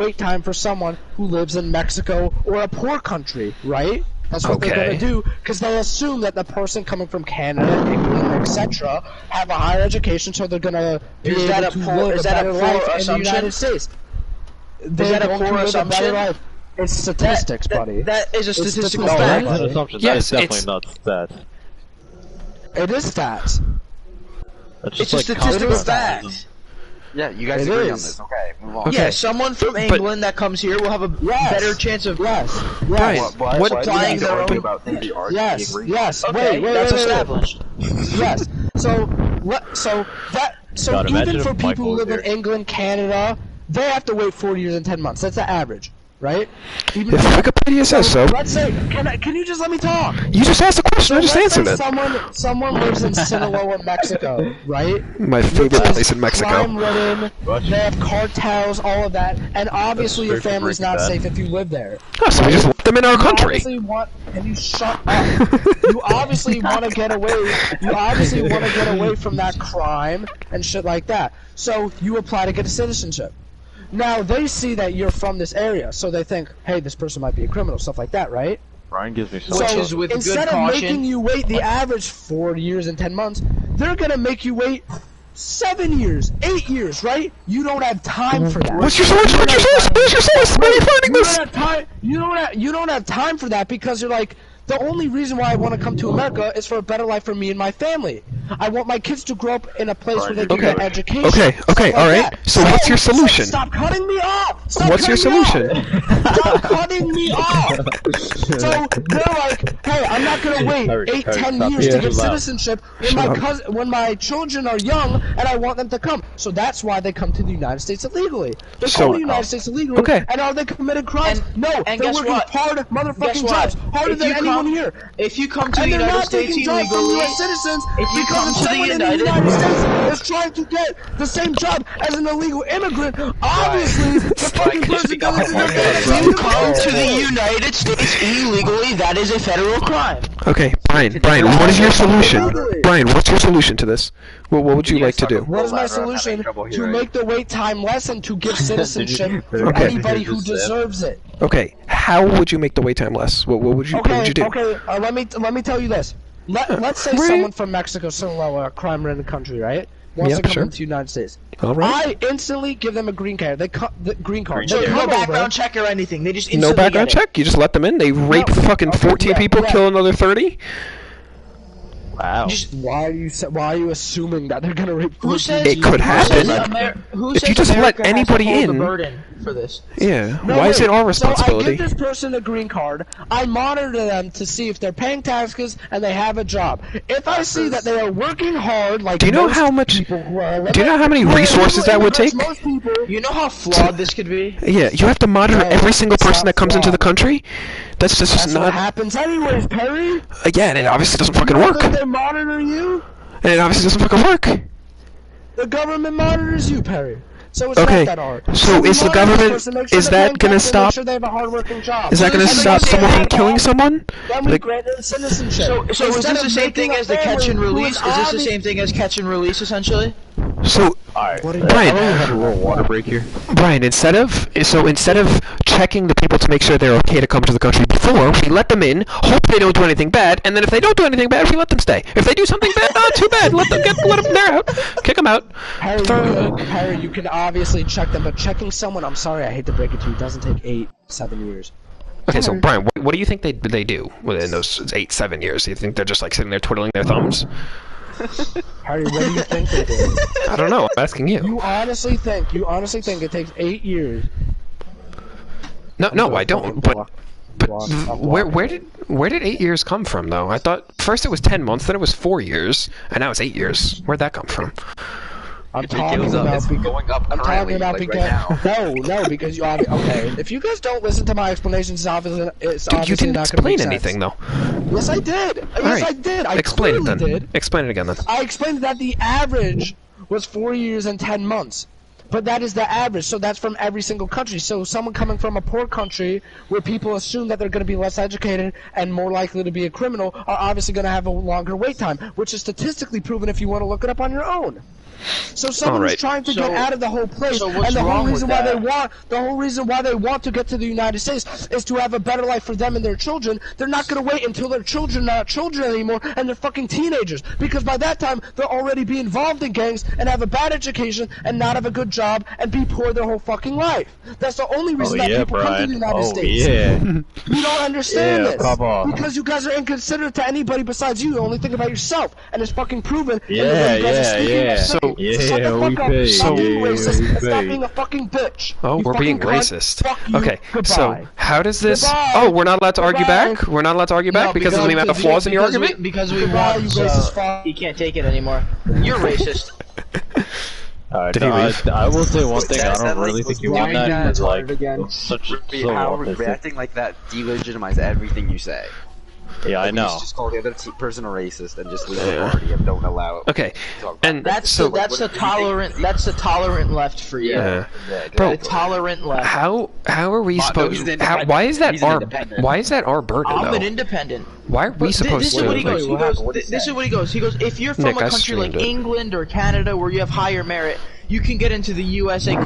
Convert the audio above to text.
wait time for someone who lives in Mexico or a poor country, right? That's what they're going to do, because they assume that the person coming from Canada, England, etc., have a higher education, so they're going to be able to live a better life in the United States. Is that a poor assumption? It's statistics, buddy. That is a statistical fact. That's an assumption. Yes, that is definitely not stats. It is stats. It's a statistical fact. Yeah, you guys agree on this. Okay, move on. Okay. Yeah, someone from England that comes here will have a better chance of what applying their own. About things you are Yes. Okay, that's established. Yes. So God, even for people who live here. in England, Canada, they have to wait 4 years and 10 months. That's the average, right? If Wikipedia says so. Let's say, can you just let me talk? You just asked a question, I just answered it. Someone lives in Sinaloa, Mexico, right? My favorite place in Mexico. Crime-ridden, they have cartels, all of that, and obviously your family's not safe if you live there. Oh, so we just let them in our country. And you shut up. You obviously want to get away. You obviously want to get away from that crime and shit like that. So you apply to get a citizenship. Now they see that you're from this area, so they think, hey, this person might be a criminal, stuff like that, right? Brian gives me so Which is with instead good of caution. making you wait the average 4 years and 10 months, they're gonna make you wait 7 years, 8 years, right? You don't have time for that. What's your source? What's your source? Where's your source? Where are you finding this? You don't have time for that because you're like, the only reason why I want to come to America is for a better life for me and my family. I want my kids to grow up in a place where they can get education. Okay, alright. So what's your solution? Stop cutting me off! What's your solution? Stop cutting me off! So they're like, hey, I'm not gonna wait 8-10 years to get citizenship when my children are young and I want them to come. So that's why they come to the United States illegally. They come to the United States illegally, and are they committed crimes? No, they're working hard motherfucking jobs, harder than anyone here. If you come to the United States illegally, citizens, if you come to the United States is trying to get the same job as an illegal immigrant, obviously the fucking person doesn't. If you come to the United States illegally, that is a federal crime. Okay, Brian, what is your solution? Brian, what's your solution to this? What would you like to do? What is my solution? To make the wait time less and to give citizenship to anybody who deserves it. Okay, how would you make the wait time less? What would you do? Okay, let me tell you this. Let's say someone from Mexico, Sinaloa, a crime-ridden country, right? Wants to come into the United States. Alright. I instantly give them a green card. The green card. So no background check or anything. They just instantly no background check? You just let them in? They rape fucking 14 people, kill another 30? Wow. Why are you assuming that they're gonna rape? Who says it could happen? If you just let anybody in, the burden for this? Yeah. Why is it our responsibility? So I give this person a green card. I monitor them to see if they're paying taxes and they have a job. If I see that they are working hard, like do you know how much? Do you know how many resources that would take? You know how flawed this could be? Yeah, you have to monitor every single person that comes into the country. That's just not. What happens anyways, Perry. Yeah, and it obviously doesn't fucking work. They monitor you. And it obviously doesn't fucking work. The government monitors you, Perry. So it's okay. not that hard. So is the government? Is that gonna stop? Sure they have a hard-working job. Is that gonna stop someone from killing someone? Then we grant them citizenship. So is this the same thing as the catch and release? Is this the same thing as catch and release, essentially? So, Brian, have a little water break here. Brian, instead of checking the people to make sure they're okay to come to the country before, we let them in, hope they don't do anything bad, and then if they don't do anything bad, we let them stay. If they do something bad, not too bad. Let them they're out. Kick them out. Harry, you can obviously check them, but checking someone, I'm sorry, I hate to break it to you, doesn't take 8-7 years. Okay, so Brian, what do you think they do within those 8-7 years? Do you think they're just like sitting there twiddling their thumbs? Harry, what do you think they did? I don't know. I'm asking you. You honestly think it takes 8 years? No, I don't. But where did 8 years come from though? I thought first it was 10 months, then it was 4 years, and now it's 8 years. Where'd that come from? I'm talking about because you okay. If you guys don't listen to my explanations, it's Dude, you didn't not explain anything though. Yes, I did. I did. Explain it then. Did. Explain it again then. I explained that the average was 4 years and 10 months. But that is the average, so that's from every single country. So someone coming from a poor country where people assume that they're going to be less educated and more likely to be a criminal are obviously going to have a longer wait time, which is statistically proven if you want to look it up on your own. So someone who's trying to get out of the whole place, and the whole reason why they want to get to the United States is to have a better life for them and their children. They're not gonna wait until their children are not children anymore and they're fucking teenagers, because by that time they'll already be involved in gangs and have a bad education and not have a good job and be poor their whole fucking life. That's the only reason that people come to the United States. You don't understand this because you guys are inconsiderate to anybody besides you. You only think about yourself, and it's fucking proven. So shut the fuck up. Stop being racist and stop being a fucking bitch. Oh, you we're being cunt. racist. Fuck you. Okay, Goodbye. so how does this? Goodbye. Oh, we're not allowed to argue Goodbye. back. We're not allowed to argue back because of the amount of flaws in your argument. Because we Goodbye, want, you so racist fuck. he can't take it anymore. You're racist. Did he leave? I will say one thing. I don't really think you won that because like such reacting like that delegitimize everything you say. Yeah, I know. You just call the other person a racist and just leave the party and don't allow. Okay, and that's the tolerant left for you. Bro, the tolerant left. How are we supposed? Why is that our burden? I'm an independent. Why are we supposed this to? Is what he goes. This is what he goes. He goes. If you're from a country like England or Canada where you have higher merit, you can get into the USA.